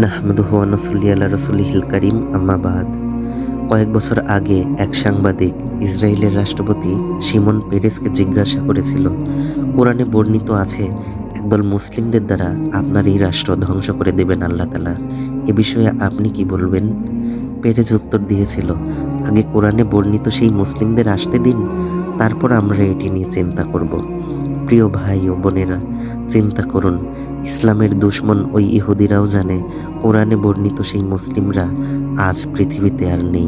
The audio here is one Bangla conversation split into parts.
নাহমাদুহু ওয়া নুসাল্লি আলা রাসূলিহিল কারীম আম্মা বাদ। কয়েক বছর আগে এক সাংবাদিক ইসরায়েলের রাষ্ট্রপতি শিমন পেরেসকে জিজ্ঞাসা করেছিল, কোরআনে বর্ণিত আছে একদল মুসলিমদের দ্বারা আপনার এই রাষ্ট্র ধ্বংস করে দেবেন আল্লাহ তাআলা, এ বিষয়ে আপনি কি বলবেন? পেরেজ উত্তর দিয়েছিল, আগে কোরআনে বর্ণিত সেই মুসলিমদের আসতে দিন, তারপর আমরা এটি নিয়ে চিন্তা করব। প্রিয় ভাই ও বোনেরা, চিন্তা করুন, ইসলামের দুশমন ওই ইহুদিরাও জানে কোরআনে বর্ণিত সেই মুসলিমরা আজ পৃথিবীতে আর নেই।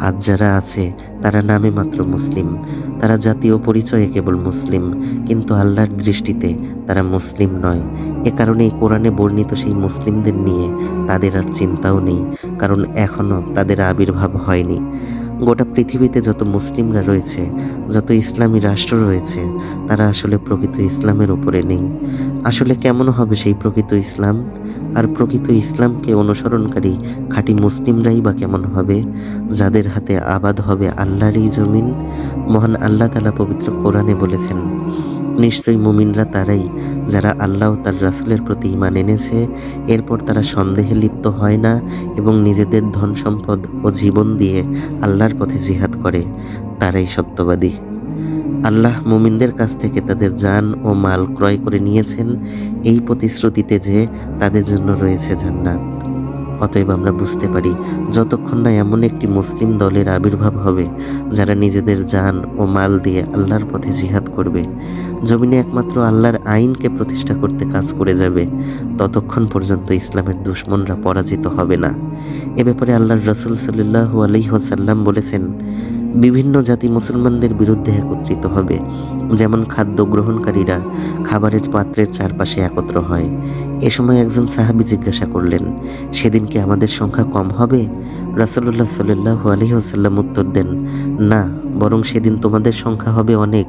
আজ যারা আছে তারা নামে মাত্র মুসলিম, তারা জাতীয় পরিচয়ে কেবল মুসলিম, কিন্তু আল্লাহর দৃষ্টিতে তারা মুসলিম নয়। এ কারণেই কোরআনে বর্ণিত সেই মুসলিমদের নিয়ে তাদের আর চিন্তাও নেই, কারণ এখনও তাদের আবির্ভাব হয়নি। গোটা পৃথিবীতে যত মুসলিমরা রয়েছে, যত ইসলামী রাষ্ট্র রয়েছে, তারা আসলে প্রকৃত ইসলামের উপরে নেই। আসলে কেমন হবে সেই প্রকৃত ইসলাম? আর প্রকৃত ইসলামকে অনুসরণকারী খাঁটি মুসলিমরাই বা কেমন হবে, যাদের হাতে আবাদ হবে আল্লাহরই জমিন? মহান আল্লাহ তাআলা পবিত্র কোরআনে বলেছেন, নিশ্চয়ই মুমিনরা তারাই যারা আল্লাহ ও তার রাসূলের প্রতি ঈমান এনেছে, এরপর তারা সন্দেহে লিপ্ত হয় না এবং নিজেদের ধন সম্পদ ও জীবন দিয়ে আল্লাহর পথে জিহাদ করে, তারাই সত্যবাদী। আল্লাহ মুমিনদের কাছ থেকে তাদের জান ও মাল ক্রয় করে নিয়েছেন এই প্রতিশ্রুতিতে যে তাদের জন্য রয়েছে জান্নাত। অতএব আমরা বুঝতে পারি, যতক্ষণ না এমন একটি মুসলিম দলের আবির্ভাব হবে যারা নিজেদের জান ও মাল দিয়ে আল্লাহর পথে জিহাদ করবে, জমিনে একমাত্র আল্লাহর আইনকে প্রতিষ্ঠা করতে কাজ করে যাবে, ততক্ষণ পর্যন্ত ইসলামের দুশমনরা পরাজিত হবে না। এ ব্যাপারে আল্লাহর রাসূল সাল্লাল্লাহু আলাইহি ওয়াসাল্লাম বলেছেন, বিভিন্ন জাতি মুসলমানদের বিরুদ্ধে একত্রিত হবে, যেমন খাদ্য গ্রহণকারীরা খাবারের পাত্রের চারপাশে একত্র হয়। এ সময় একজন সাহাবী জিজ্ঞাসা করলেন, সেদিন কি আমাদের সংখ্যা কম হবে? রাসূলুল্লাহ সাল্লাল্লাহু আলাইহি ওয়াসাল্লাম উত্তর দেন, না, বরং সেদিন তোমাদের সংখ্যা হবে অনেক,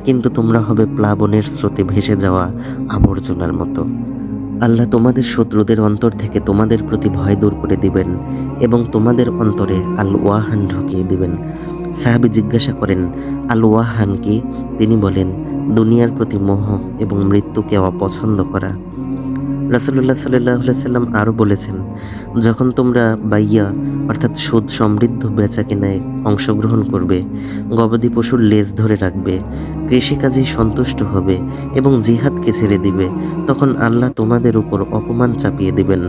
কিন্তু তোমরা হবে প্লাবনের স্রোতে ভেসে যাওয়া আবর্জনার মতো। আল্লাহ তোমাদের শত্রুদের অন্তর থেকে তোমাদের প্রতি ভয় দূর করে দিবেন এবং তোমাদের অন্তরে আল ওয়াহান ঢুকিয়ে দিবেন। সাহাবী জিজ্ঞাসা করেন, আল ওয়াহান কি? তিনি বলেন, দুনিয়ার প্রতি মোহ এবং মৃত্যুকে অপছন্দ করা। রাসূলুল্লাহ সাল্লাল্লাহু আলাইহি সাল্লাম আরও বলেছেন, যখন তোমরা বাইয়া অর্থাৎ সুদ সমৃদ্ধ বেচাকেনায় অংশগ্রহণ করবে, গবাদি পশুর লেজ ধরে রাখবে, কৃষিকাজেই সন্তুষ্ট হবে এবং জিহাদকে ছেড়ে দিবে, তখন আল্লাহ তোমাদের উপর অপমান চাপিয়ে দিবেন।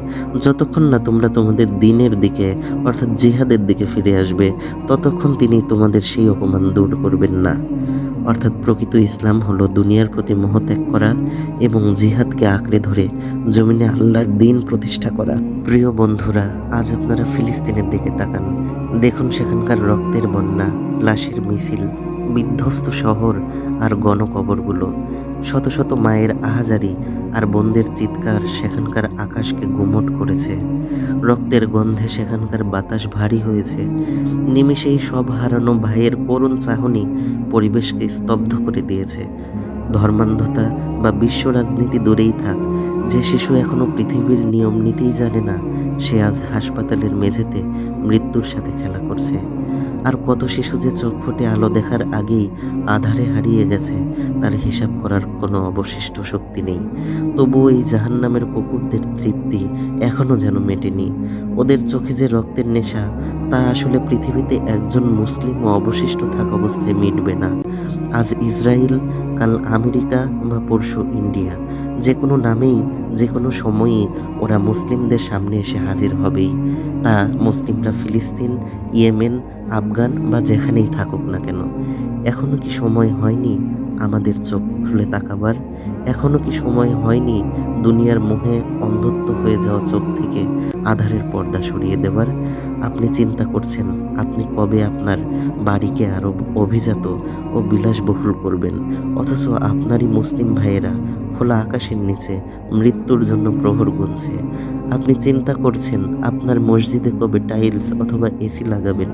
যতক্ষণ না তোমরা তোমাদের দ্বীনের দিকে অর্থাৎ জিহাদের দিকে ফিরে আসবে, ততক্ষণ তিনি তোমাদের সেই অপমান দূর করবেন না। অর্থাৎ প্রকৃত ইসলাম হলো দুনিয়ার প্রতি মোহ ত্যাগ করা এবং জিহাদকে আঁকড়ে ধরে জমিনে আল্লাহর দ্বীন প্রতিষ্ঠা করা। প্রিয় বন্ধুরা, আজ আপনারা ফিলিস্তিনের দিকে তাকান, দেখুন সেখানকার রক্তের বন্যা, লাশের মিছিল, বিধ্বস্ত শহর আর গণকবরগুলো। শত শত মায়ের আহাজারি আর বোনদের চিৎকার সেখানকার আকাশকে গুমট করেছে। রক্তের গন্ধে সেখানকার বাতাস ভারী হয়েছে। নিমিষেই সব হারানো ভাইয়ের করুণ চাহনি পরিবেশকে স্তব্ধ করে দিয়েছে। ধর্মান্ধতা বা বিশ্ব রাজনীতি দূরেই থাক, যে শিশু এখনো পৃথিবীর নিয়ম নীতিই জানে না, সে আজ হাসপাতালের মেঝেতে মৃত্যুর সাথে খেলা করছে। আর কত শিশু যে চোখ ফুটে আলো দেখার আগেই আধারে হারিয়ে গেছে, তার হিসাব করার কোনো অবশিষ্ট শক্তি নেই। তবুও এই জাহান্নামের কুকুরদের তৃপ্তি এখনও যেন মেটেনি। ওদের চোখে যে রক্তের নেশা, তা আসলে পৃথিবীতে একজন মুসলিমও অবশিষ্ট থাকা অবস্থায় মিটবে না। আজ ইসরায়েল, কাল আমেরিকা বা পরশু ইন্ডিয়া, যে কোনো নামেই যে কোনো সময়ই ওরা মুসলিমদের সামনে এসে হাজির হবেই। তা মুসলিমরা ফিলিস্তিন, ইয়েমেন, আফগান বা যেখানেই থাকুক না কেন। এখনও কি সময় হয়নি আমাদের চোখ খুলে তাকাবার? এখনও কি সময় হয়নি দুনিয়ার মোহে অন্ধত্ব হয়ে যাওয়া চোখ থেকে আধারের পর্দা সরিয়ে দেবার? আপনি চিন্তা করছেন আপনি কবে আপনার বাড়িকে আরো অভিজাত ও বিলাসবহুল করবেন, অথচ আপনারই মুসলিম ভাইয়েরা খোলা আকাশের নিচে মৃত্যুর জন্য প্রহর গুনছে। আপনি চিন্তা করছেন আপনার মসজিদে কবে টাইলস অথবা এসি লাগাবেন,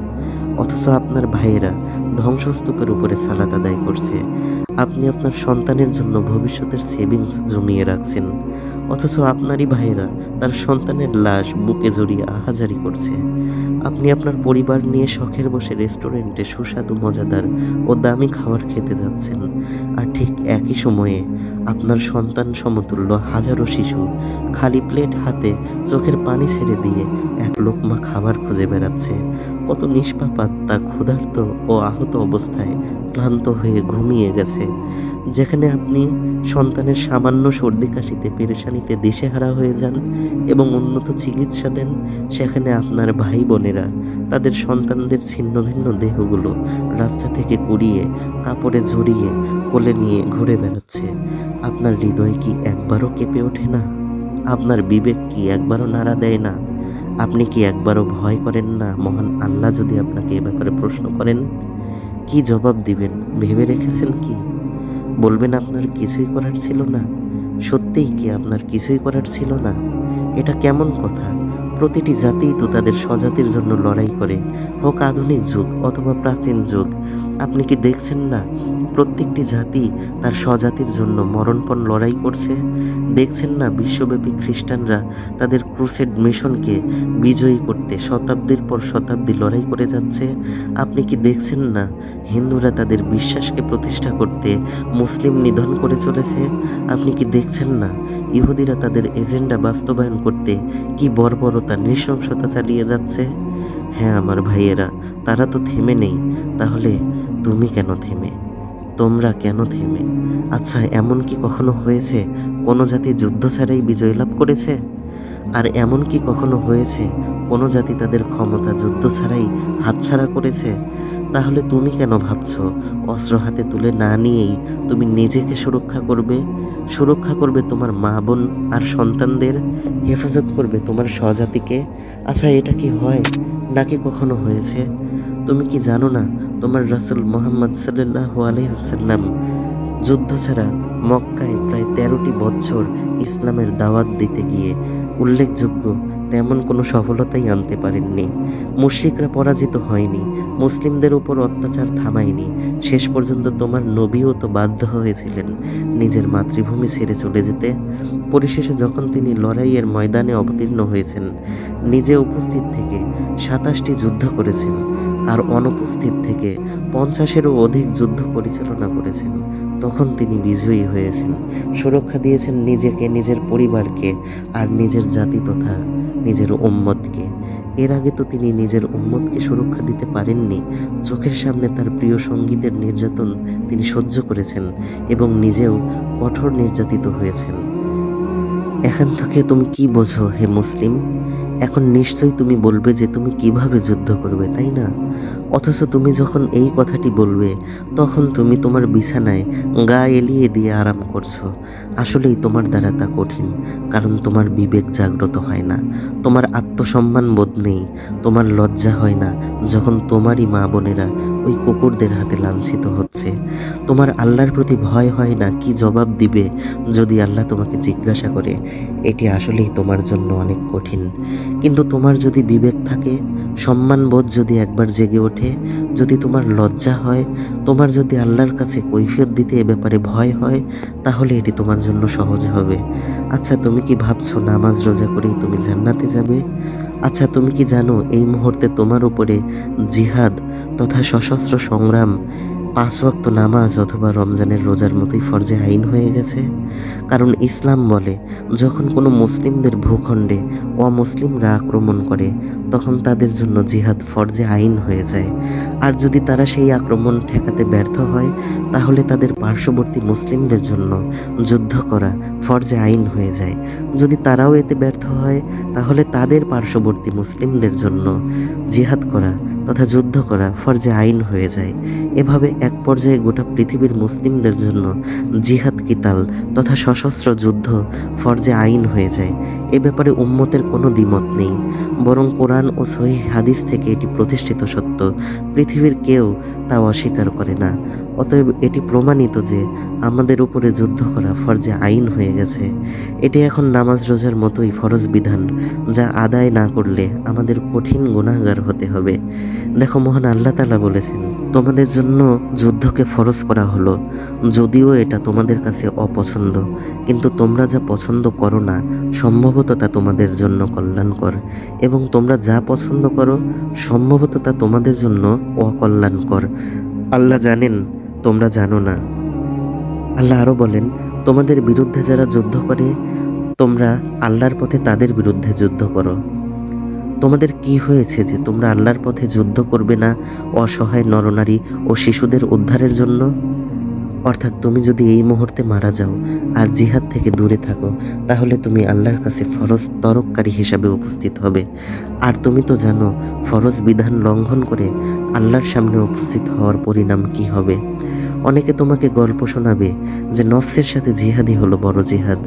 অথচ আপনার ভাইয়েরা ধ্বংসস্তূপের উপরে সালাত আদায় করছে। আপনি আপনার সন্তানের জন্য ভবিষ্যতের সেভিংস জমিয়ে রাখছেন, অথচ আপনারই ভাইয়েরা তার সন্তানের লাশ বুকে জড়িয়ে আহাজারি করছে। আপনি আপনার পরিবার নিয়ে শখের বসে রেস্টুরেন্টে সুস্বাদু মজাদার ও দামি খাবার খেতে যাচ্ছেন, আর ঠিক একই সময়ে আপনার সন্তান সমতুল্য হাজারো শিশু খালি প্লেট হাতে চোখের পানি ছেড়ে দিয়ে এক লোকমা খাবার খুঁজে বেড়াচ্ছে। কত নিষ্পাপ আত্মা ক্ষুধার্ত ও আহত অবস্থায় ক্লান্ত হয়ে ঘুমিয়ে গেছে। যেখানে আপনি সন্তানের সামান্য সর্দি কাশিতে পেরেশানিতে দিশেহারা হয়ে যান এবং উন্নত চিকিৎসা দেন, সেখানে আপনার ভাই বোনেরা তাদের সন্তানদের ছিন্ন ভিন্ন দেহগুলো রাস্তা থেকে কুড়িয়ে কাপড়ে জড়িয়ে কোলে নিয়ে ঘুরে বেড়াচ্ছে। আপনার হৃদয় কি একবারও কেঁপে ওঠে না? আপনার বিবেক কি একবারও নাড়া দেয় না? আপনি কি একবারও ভয় করেন না মহান আল্লাহ যদি আপনাকে এ ব্যাপারে প্রশ্ন করেন? কি জবাব দিবেন ভেবে রেখেছেন কি? বলবেন আপনার কিছুই করার ছিল না? সত্যিই কি আপনার কিছুই করার ছিল না? এটা কেমন কথা? প্রতিটি জাতিই তো তাদের স্বজাতির জন্য লড়াই করে, হোক আধুনিক যুগ অথবা প্রাচীন যুগ। আপনি কি দেখছেন না প্রত্যেকটি জাতি তার স্বজাতির জন্য মরণপণ লড়াই করছে? দেখছেন না বিশ্বব্যাপী খ্রিস্টানরা তাদের ক্রুসেড মিশনকে বিজয়ী করতে শতাব্দীর পর শতাব্দী লড়াই করে যাচ্ছে? আপনি কি দেখছেন না হিন্দুরা তাদের বিশ্বাসকে প্রতিষ্ঠা করতে মুসলিম নিধন করে চলেছে? আপনি কি দেখছেন না ইহুদিরা তাদের এজেন্ডা বাস্তবায়ন করতে কি বর্বরতা নৃশংসতা চালিয়ে যাচ্ছে? হ্যাঁ আমার ভাইয়েরা, তারা তো থেমে নেই। তাহলে তুমি কেন থেমে? তোমরা কেন থেমে? আচ্ছা, এমন কি কখনো হয়েছে কোনো জাতি যুদ্ধ ছাড়াই বিজয় লাভ করেছে? আর এমন কি কখনো হয়েছে কোনো জাতি তাদের ক্ষমতা যুদ্ধ ছাড়াই হাতছাড়া করেছে? তাহলে তুমি কেন ভাবছো অস্ত্র হাতে তুলে না নিয়েই তুমি নিজেকে সুরক্ষা করবে? সুরক্ষা করবে তোমার মা বোন আর সন্তানদের, হেফাজত করবে তোমার স্বজাতিকে। আচ্ছা, এটা কি হয় নাকি কখনো হয়েছে? তুমি কি জানো না তোমার রাসূল মুহাম্মদ সাল্লাল্লাহু আলাইহি ওয়াসাল্লাম যুদ্ধ ছাড়া মক্কায় প্রায় 13টি বছর ইসলামের দাওয়াত দিতে গিয়ে উল্লেখযোগ্য তেমন কোনো সফলতাই আনতে পারেননি। মুশরিকরা পরাজিত হয়নি, মুসলিমদের উপর অত্যাচার থামায়নি। শেষ পর্যন্ত তোমার নবীও তো বাধ্য হয়েছিলেন নিজের মাতৃভূমি ছেড়ে চলে যেতে। পরিশেষে যখন তিনি লড়াইয়ের ময়দানে অবতীর্ণ হয়েছেন, নিজে উপস্থিত থেকে 27টি যুদ্ধ করেছেন আর অনুপস্থিত থেকে 50-এরও অধিক যুদ্ধ পরিচালনা করেছেন। তখন তিনি বিজয়ী হয়েছেন, সুরক্ষা দিয়েছেন নিজেকে, নিজের পরিবারকে আর নিজের জাতি তথা নিজের উম্মতকে। এর আগে তো তিনি নিজের উম্মতকে সুরক্ষা দিতে পারেননি। চোখের সামনে তার প্রিয় সঙ্গীদের নির্যাতন তিনি সহ্য করেছেন এবং নিজেও কঠোর নির্যাতিত হয়েছেন। এখান থেকে তুমি কি বোঝো হে মুসলিম? এখন নিশ্চয়ই তুমি বলবে যে তুমি কিভাবে যুদ্ধ করবে, তাই না? অথচ তুমি যখন এই কথাটি বলবে তখন তুমি তোমার বিছানায় গা এলিয়ে দিয়ে আরাম করছো। আসলেই তোমার দ্বারা তা কঠিন, কারণ তোমার বিবেক জাগ্রত হয় না, তোমার আত্মসম্মান বোধ নেই, তোমার লজ্জা হয় না যখন তোমারই মা বোনেরা ওই কুকুরদের হাতে লাঞ্ছিত হচ্ছে। তোমার আল্লাহর প্রতি ভয় হয় না কি জবাব দিবে যদি আল্লাহ তোমাকে জিজ্ঞাসা করে। এটি আসলেই তোমার জন্য অনেক কঠিন। কিন্তু তোমার যদি বিবেক থাকে, সম্মানবোধ যদি একবার জেগে ওঠে, যদি তোমার লজ্জা হয়, তোমার যদি আল্লাহর কাছে কৈফিয়ত দিতে এ ব্যাপারে ভয় হয়, তাহলে এটি তোমার জন্য সহজ হবে। আচ্ছা, তুমি কি ভাবছো নামাজ রোজা করেই তুমি জান্নাতে যাবে? আচ্ছা, তুমি কি জানো এই মুহূর্তে তোমার উপরে জিহাদ তথা সশস্ত্র সংগ্রাম 5 ওয়াক্ত নামাজ অথবা রমজানের রোজার মতোই ফরজে আইন হয়ে গেছে? কারণ ইসলাম বলে যখন কোনো মুসলিমদের ভূখণ্ডে অমুসলিমরা আক্রমণ করে তখন তাদের জন্য জিহাদ ফরজে আইন হয়ে যায়। আর যদি তারা সেই আক্রমণ ঠেকাতে ব্যর্থ হয় তাহলে তাদের পার্শ্ববর্তী মুসলিমদের জন্য যুদ্ধ করা ফরজে আইন হয়ে যায়। যদি তারাও এতে ব্যর্থ হয় তাহলে তাদের পার্শ্ববর্তী মুসলিমদের জন্য জিহাদ করা তথা যুদ্ধ করা ফরজে আইন হয়ে যায়। এভাবে এক পর্যায়ে গোটা পৃথিবীর মুসলিমদের জন্য জিহাদ কিতাল তথা সশস্ত্র যুদ্ধ ফরজে আইন হয়ে যায়। এ ব্যাপারে উম্মতের কোনো দ্বিমত নেই, বরং কোরআন ও সহিহ হাদিস থেকে এটি প্রতিষ্ঠিত সত্য। পৃথিবীর কেউ তা অস্বীকার করে না। অতএব এটি প্রমাণিত যে আমাদের উপরে যুদ্ধ করা ফরজে আইন হয়ে গেছে। এটি এখন নামাজ রোজার মতোই ফরজ বিধান, যা আদায় না করলে আমাদের কঠিন গুনাহগার হতে হবে। দেখো, মহান আল্লাহ তাআলা বলেছেন, তোমাদের জন্য যুদ্ধকে ফরজ করা হলো, যদিও এটা তোমাদের কাছে অপছন্দ, কিন্তু তোমরা যা পছন্দ করো না সম্ভবত তা তোমাদের জন্য কল্যাণকর, এবং তোমরা যা পছন্দ করো সম্ভবত তা তোমাদের জন্য অকল্যাণকর। আল্লাহ জানেন, তোমরা জানো না। আল্লাহ আরও বলেন, তোমাদের বিরুদ্ধে যারা যুদ্ধ করে তোমরা আল্লাহর পথে তাদের বিরুদ্ধে যুদ্ধ করো। তোমাদের কি হয়েছে যে তোমরা আল্লাহর পথে যুদ্ধ করবে না অসহায় নরনারী ও শিশুদের উদ্ধারের জন্য? অর্থাৎ তুমি যদি এই মুহূর্তে মারা যাও আর জিহাদ থেকে দূরে থাকো, তাহলে তুমি আল্লাহর কাছে ফরজ তরককারী হিসাবে উপস্থিত হবে। আর তুমি তো জানো ফরজ বিধান লঙ্ঘন করে আল্লাহর সামনে উপস্থিত হওয়ার পরিণাম কি হবে। অনেকে তোমাকে গল্প শোনাবে যে নফসের সাথে জিহাদই হলো বড় জিহাদ।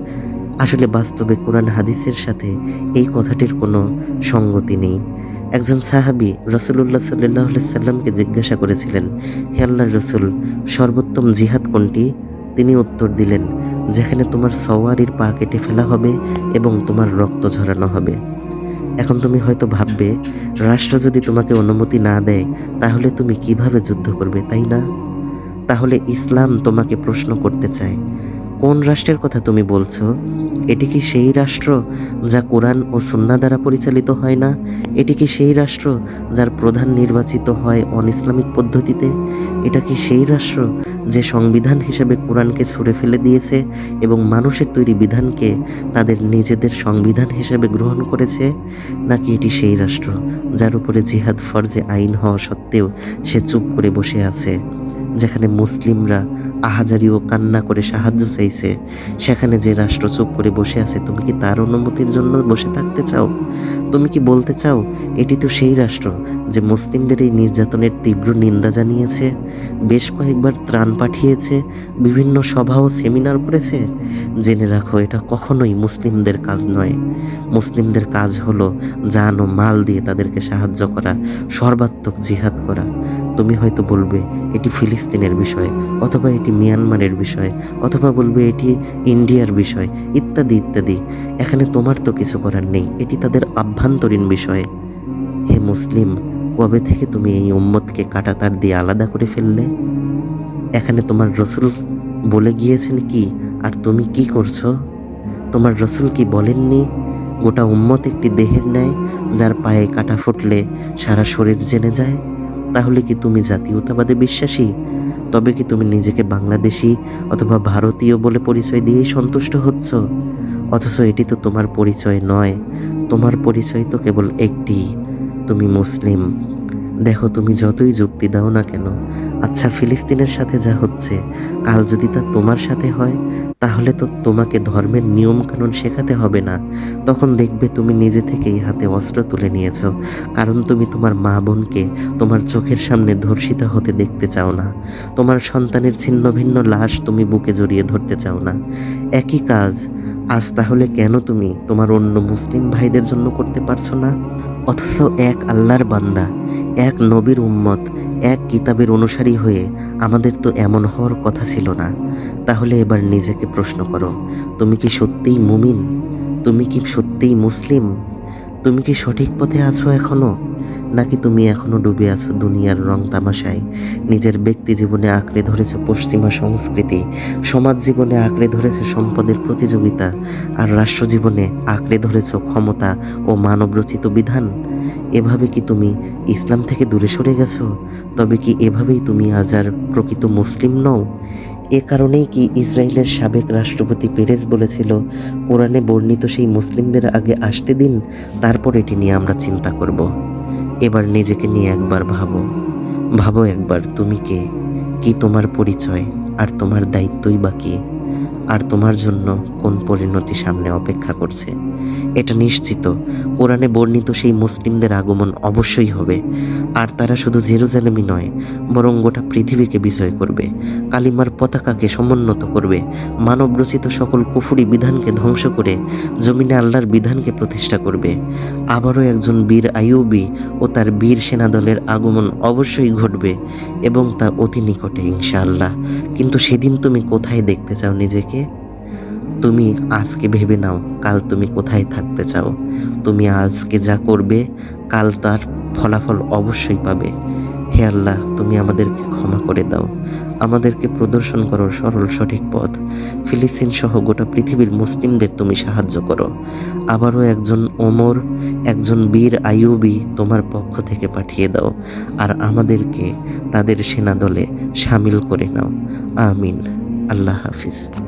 আসলে বাস্তবে কোরআন হাদিসের সাথে এই কথাটির কোনো সঙ্গতি নেই। একজন সাহাবী রাসূলুল্লাহ সাল্লাল্লাহু আলাইহি সাল্লামকে জিজ্ঞাসা করেছিলেন, হে আল্লাহর রাসূল, সর্বোত্তম জিহাদ কোনটি? তিনি উত্তর দিলেন, যেখানে তোমার সওয়ারির পা কেটে ফেলা হবে এবং তোমার রক্ত ঝরানো হবে। এখন তুমি হয়তো ভাববে, রাষ্ট্র যদি তোমাকে অনুমতি না দেয় তাহলে তুমি কিভাবে যুদ্ধ করবে, তাই না? তাহলে ইসলাম তোমাকে প্রশ্ন করতে চায়, কোন রাষ্ট্রের কথা তুমি বলছো? এটি কি সেই রাষ্ট্র যা কোরআন ও সুন্নাহ দ্বারা পরিচালিত হয় না? এটি কি সেই রাষ্ট্র যার প্রধান নির্বাচিত হয় অনইসলামিক পদ্ধতিতে? এটা কি সেই রাষ্ট্র যে সংবিধান হিসেবে কোরআনকে ছুঁড়ে ফেলে দিয়েছে এবং মানুষের তৈরি বিধানকে তাদের নিজেদের সংবিধান হিসেবে গ্রহণ করেছে? নাকি এটি সেই রাষ্ট্র যার উপরে জিহাদ ফরজে আইন হওয়া সত্ত্বেও সে চুপ করে বসে আছে? যেখানে মুসলিমরা আহাজারি ও কান্না করে সাহায্য চাইছে, সেখানে যে রাষ্ট্র চুপ করে বসে আছে, তুমি কি তার অনুমতির জন্য বসে থাকতে চাও? তুমি কি বলতে চাও এটি তো সেই রাষ্ট্র যে মুসলিমদের এই নির্যাতনের তীব্র নিন্দা জানিয়েছে, বেশ কয়েকবার ত্রাণ পাঠিয়েছে, বিভিন্ন সভা ও সেমিনার করেছে? জেনে রাখো, এটা কখনোই মুসলিমদের কাজ নয়। মুসলিমদের কাজ হলো জান ও মাল দিয়ে তাদেরকে সাহায্য করা, সর্বাত্মক জিহাদ করা। তুমি হয়তো বলবে এটি ফিলিস্তিনের বিষয়, অথবা এটি মিয়ানমারের বিষয়, অথবা বলবে এটি ইন্ডিয়ার বিষয়, ইত্যাদি ইত্যাদি। এখানে তোমার তো কিছু করার নেই, এটি তাদের আভ্যন্তরীণ বিষয়। হে মুসলিম, কবে থেকে তুমি এই উম্মতকে কাঁটাতার দিয়ে আলাদা করে ফেললে? এখানে তোমার রসুল বলে গিয়েছেন কি, আর তুমি কি করছো? তোমার রসুল কি বলেননি, গোটা উম্মত একটি দেহের ন্যায়, যার পায়ে কাঁটা ফুটলে সারা শরীর জেনে যায়? তাহলে কি তুমি জাতীয়তাবাদে বিশ্বাসী? তবে কি তুমি নিজেকে বাংলাদেশি অথবা ভারতীয় বলে পরিচয় দিয়েই সন্তুষ্ট হচ্ছ? অথচ এটি তো তোমার পরিচয় নয়, তোমার পরিচয় তো কেবল একটি, তুমি মুসলিম। দেখো, তুমি যতই যুক্তি দাও না কেন, আচ্ছা ফিলিস্তিনের সাথে যা হচ্ছে, কাল যদি তা তোমার সাথে হয়, তাহলে তো তোমাকে ধর্মের নিয়মকানুন শেখাতে হবে না। তখন দেখবে তুমি নিজে থেকেই হাতে অস্ত্র তুলে নিয়েছ, কারণ তুমি তোমার মা বোনকে তোমার চোখের সামনে ধর্ষিতা হতে দেখতে চাও না। তোমার সন্তানের ছিন্ন ভিন্ন লাশ তুমি বুকে জড়িয়ে ধরতে চাও না। একই কাজ আজ তাহলে কেন তুমি তোমার অন্য মুসলিম ভাইদের জন্য করতে পারছো না? অথচ এক আল্লাহর বান্দা, এক নবীর উম্মত, এক কিতাবের অনুসারী হয়ে আমাদের তো এমন হওয়ার কথা ছিল না। তাহলে এবার নিজেকে প্রশ্ন করো, তুমি কি সত্যিই মুমিন? তুমি কি সত্যিই মুসলিম? তুমি কি সঠিক পথে আছো এখনো? নাকি তুমি এখনো ডুবে আছো দুনিয়ার রং তামাশায়? নিজের ব্যক্তি জীবনে আঁকড়ে ধরেছে পশ্চিমা সংস্কৃতি, সমাজ জীবনে আঁকড়ে ধরেছে সম্পদের প্রতিযোগিতা, আর রাষ্ট্র জীবনে আঁকড়ে ধরেছ ক্ষমতা ও মানবরচিত বিধান। এভাবে কি তুমি ইসলাম থেকে দূরে সরে গেছো? তবে কি এভাবেই তুমি আজ আর প্রকৃত মুসলিম নও? এ কারণেই কি ইসরায়েলের সাবেক রাষ্ট্রপতি পেরেজ বলেছিল, কোরআনে বর্ণিত সেই মুসলিমদের আগে আসতে দিন, তারপর এটি নিয়ে আমরা চিন্তা করব। এবার নিজেকে নিয়ে একবার ভাবো, ভাবো একবার তুমি কে, কি তোমার পরিচয়, আর তোমার দায়িত্বই বা কী, আর তোমার জন্য কোন পরিণতি সামনে অপেক্ষা করছে। এটা নিশ্চিত, কোরআনে বর্ণিত সেই মুসলিমদের আগমন অবশ্যই হবে, আর তারা শুধু জেরুজালেমই নয়, বরং গোটা পৃথিবীকে বিজয় করবে, কালিমার পতাকাকে সমুন্নত করবে, মানবরচিত সকল কুফরি বিধানকে ধ্বংস করে জমিনে আল্লাহর বিধানকে প্রতিষ্ঠা করবে। আবারও একজন বীর আইয়ুবী ও তার বীর সেনাদলের আগমন অবশ্যই ঘটবে, এবং তা অতি নিকটে ইনশাআল্লাহ। কিন্তু সেদিন তুমি কোথায় দেখতে চাও নিজেকে? তুমি আজকে ভেবে নাও, কাল তুমি কোথায় থাকতে চাও। তুমি আজকে যা করবে, কাল তার ফলাফল অবশ্যই পাবে। হে আল্লাহ, তুমি আমাদেরকে ক্ষমা করে দাও, আমাদেরকে প্রদর্শন করো সরল সঠিক পথ। ফিলিস্তিন সহ গোটা পৃথিবীর মুসলিমদের তুমি সাহায্য করো। আবারও একজন ওমর, একজন বীর আইয়ুবী তোমার পক্ষ থেকে পাঠিয়ে দাও, আর আমাদেরকে তাদের সেনাদলে সামিল করে নাও। আমিন। আল্লাহ হাফিজ।